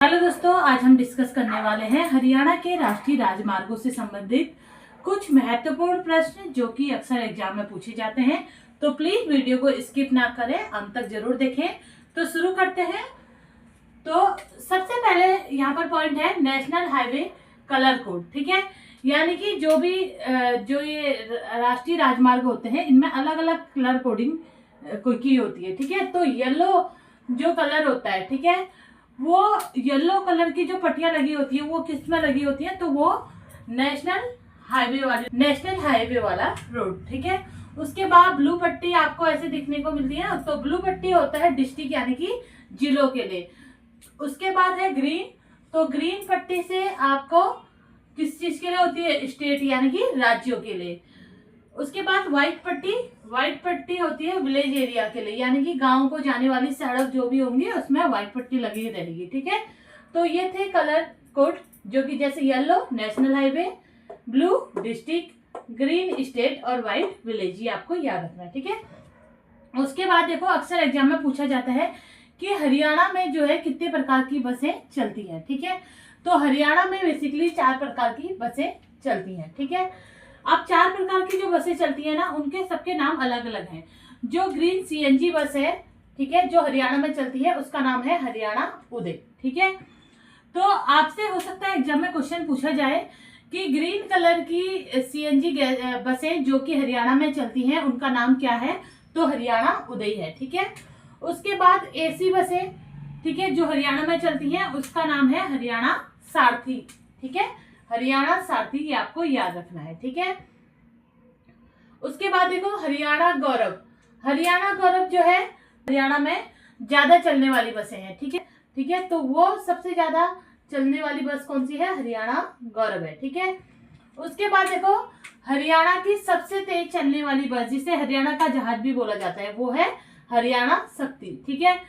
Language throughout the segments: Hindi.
हेलो दोस्तों, आज हम डिस्कस करने वाले हैं हरियाणा के राष्ट्रीय राजमार्गों से संबंधित कुछ महत्वपूर्ण प्रश्न जो कि अक्सर एग्जाम में पूछे जाते हैं। तो प्लीज वीडियो को स्किप ना करें, अंत तक जरूर देखें। तो शुरू करते हैं। तो सबसे पहले यहाँ पर पॉइंट है नेशनल हाईवे कलर कोड। ठीक है, यानी कि जो ये राष्ट्रीय राजमार्ग होते हैं इनमें अलग अलग कलर कोडिंग की होती है। ठीक है, तो येलो जो कलर होता है, ठीक है, वो येलो कलर की जो पट्टियां लगी होती है वो किस में लगी होती है, तो वो नेशनल हाईवे वाला रोड। ठीक है, उसके बाद ब्लू पट्टी आपको ऐसे दिखने को मिलती है, तो ब्लू पट्टी होता है डिस्ट्रिक्ट यानी कि जिलों के लिए। उसके बाद है ग्रीन, तो ग्रीन पट्टी से आपको किस चीज के लिए होती है, स्टेट यानी कि राज्यों के लिए। उसके बाद व्हाइट पट्टी होती है विलेज एरिया के लिए, यानी कि गांव को जाने वाली सड़क जो भी होंगी उसमें व्हाइट पट्टी लगी रहेगी। ठीक है, तो ये थे कलर कोड जो कि जैसे yellow national highway, blue district, green state और व्हाइट विलेज, ये आपको याद रखना है। ठीक है, उसके बाद देखो अक्सर एग्जाम में पूछा जाता है कि हरियाणा में जो है कितने प्रकार की बसें चलती हैं। ठीक है, तो हरियाणा में बेसिकली 4 प्रकार की बसें चलती हैं। ठीक है, अब 4 प्रकार की जो बसें चलती है ना, उनके सबके नाम अलग अलग हैं। जो ग्रीन सीएनजी बस है, ठीक है, जो हरियाणा में चलती है उसका नाम है हरियाणा उदय। ठीक है, तो आपसे हो सकता है एग्जाम में क्वेश्चन पूछा जाए कि ग्रीन कलर की सीएनजी बसें जो कि हरियाणा में चलती हैं उनका नाम क्या है, तो हरियाणा उदय है। ठीक है, उसके बाद एसी बसें, ठीक है, जो हरियाणा में चलती हैं उसका नाम है हरियाणा सारथी। ठीक है, हरियाणा सारथी, ये आपको याद रखना है। ठीक है, उसके बाद देखो हरियाणा गौरव जो है हरियाणा में ज्यादा चलने वाली बसें हैं। ठीक है, तो वो सबसे ज्यादा चलने वाली बस कौन सी है, हरियाणा गौरव है। ठीक है, उसके बाद देखो हरियाणा की सबसे तेज चलने वाली बस जिसे हरियाणा का जहाज भी बोला जाता है वो है हरियाणा शक्ति। ठीक है,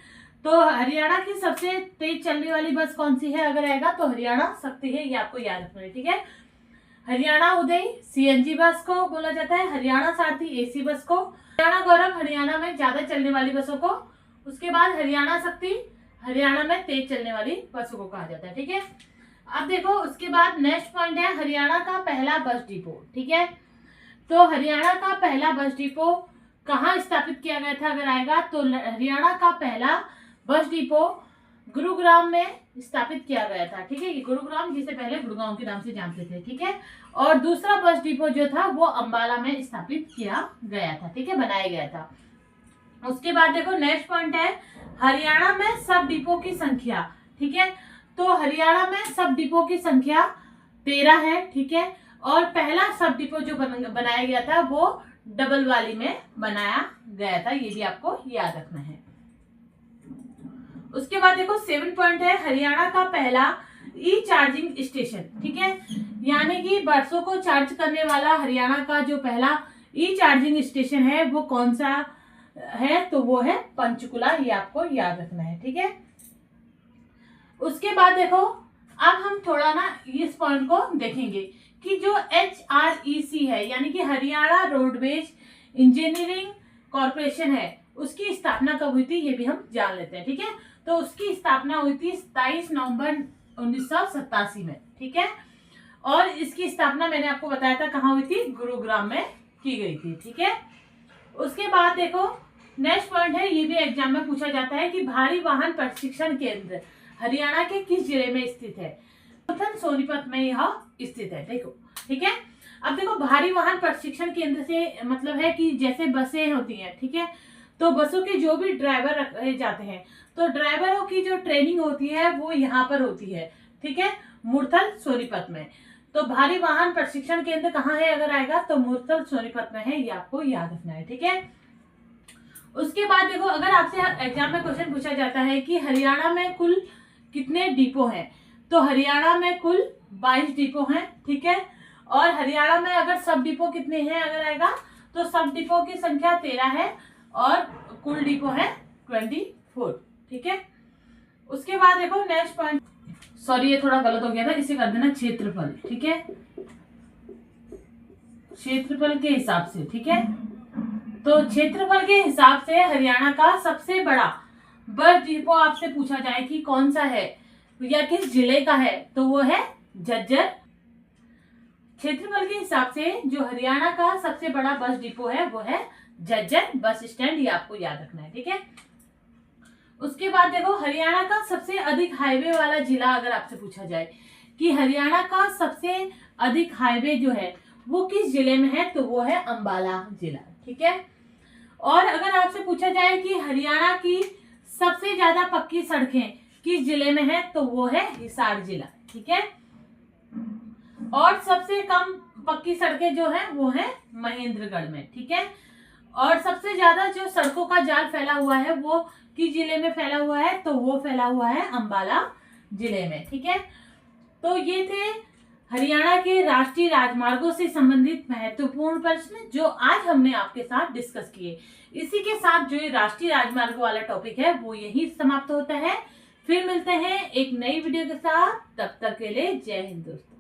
तो हरियाणा की सबसे तेज चलने वाली बस कौन सी है अगर आएगा, तो हरियाणा शक्ति है, ये आपको याद रखना है। ठीक है, हरियाणा उदय सीएनजी बस को बोला जाता है, हरियाणा सारथी एसी बस को, हरियाणा गौरव हरियाणा में ज्यादा चलने वाली बसों को, उसके बाद हरियाणा शक्ति हरियाणा में तेज चलने वाली बसों को कहा जाता है। ठीक है, अब देखो उसके बाद नेक्स्ट पॉइंट है हरियाणा का पहला बस डिपो। ठीक है, तो हरियाणा का पहला बस डिपो कहाँ स्थापित किया गया था अगर आएगा, तो हरियाणा का पहला बस डिपो गुरुग्राम में स्थापित किया गया था। ठीक है, गुरुग्राम जिसे पहले गुड़गांव के नाम से जानते थे। ठीक है, और दूसरा बस डिपो जो था वो अंबाला में स्थापित किया गया था। ठीक है, बनाया गया था। उसके बाद देखो नेक्स्ट पॉइंट है हरियाणा में सब डिपो की संख्या। ठीक है, तो हरियाणा में सब डिपो की संख्या 13 है। ठीक है, और पहला सब डिपो जो बनाया गया था वो डबलवाली में बनाया गया था, ये भी आपको याद रखना है। उसके बाद देखो 7 पॉइंट है हरियाणा का पहला ई चार्जिंग स्टेशन। ठीक है, यानी कि बसों को चार्ज करने वाला हरियाणा का जो पहला ई चार्जिंग स्टेशन है वो कौन सा है, तो वो है पंचकुला, ये आपको याद रखना है। ठीक है, उसके बाद देखो अब हम थोड़ा ना इस पॉइंट को देखेंगे कि जो HREC है यानी कि हरियाणा रोडवेज इंजीनियरिंग कॉर्पोरेशन है उसकी स्थापना कब हुई थी, ये भी हम जान लेते हैं। ठीक है, तो उसकी स्थापना हुई थी 27 नवंबर 1987 में। ठीक है, और इसकी स्थापना मैंने आपको बताया था कहाँ हुई थी, गुरुग्राम में की गई थी। ठीक है, उसके बाद देखो नेक्स्ट पॉइंट है, ये भी एग्जाम में पूछा जाता है कि भारी वाहन प्रशिक्षण केंद्र हरियाणा के किस जिले में स्थित है, सोनीपत में यह स्थित है। देखो ठीक है, अब देखो भारी वाहन प्रशिक्षण केंद्र से मतलब है कि जैसे बसें होती हैं, ठीक है, तो बसों के जो भी ड्राइवर रखे जाते हैं तो ड्राइवरों की जो ट्रेनिंग होती है वो यहाँ पर होती है। ठीक है, मुरथल सोनीपत में। तो भारी वाहन प्रशिक्षण केंद्र कहाँ है अगर आएगा, तो मुरथल सोनीपत में है, ये आपको याद रखना है। ठीक है, उसके बाद देखो अगर आपसे एग्जाम में क्वेश्चन पूछा जाता है कि हरियाणा में कुल कितने डिपो हैं, तो हरियाणा में कुल 22 डिपो हैं। ठीक है, और हरियाणा में अगर सब डिपो कितने हैं अगर आएगा, तो सब डिपो की संख्या 13 है और कुल डिपो है 24। ठीक है, उसके बाद देखो नेक्स्ट पॉइंट, सॉरी ये थोड़ा गलत हो गया था, इसे कर देना क्षेत्रफल। ठीक है, क्षेत्रफल के हिसाब से। ठीक है, तो क्षेत्रफल के हिसाब से हरियाणा का सबसे बड़ा बस डिपो आपसे पूछा जाए कि कौन सा है, या किस जिले का है, तो वो है झज्जर। क्षेत्रफल के हिसाब से जो हरियाणा का सबसे बड़ा बस डिपो है वो है झज्जर बस स्टैंड, ये आपको याद रखना है, ठीक है। उसके बाद देखो हरियाणा का सबसे अधिक हाईवे वाला जिला, अगर आपसे पूछा जाए कि हरियाणा का सबसे अधिक हाईवे जो है वो किस जिले में है, तो वो है अंबाला जिला, ठीक है। और अगर आपसे पूछा जाए कि हरियाणा की सबसे ज्यादा पक्की सड़कें किस जिले में है, तो वो है हिसार जिला, ठीक है। और सबसे कम पक्की सड़कें जो है वो है महेंद्रगढ़ में, ठीक है। और सबसे ज्यादा जो सड़कों का जाल फैला हुआ है वो किस जिले में फैला हुआ है, तो वो फैला हुआ है अंबाला जिले में, ठीक है। तो ये थे हरियाणा के राष्ट्रीय राजमार्गों से संबंधित महत्वपूर्ण प्रश्न जो आज हमने आपके साथ डिस्कस किए। इसी के साथ जो ये राष्ट्रीय राजमार्ग वाला टॉपिक है वो यही समाप्त होता है। फिर मिलते हैं एक नई वीडियो के साथ, तब तक के लिए जय हिंद दोस्तों।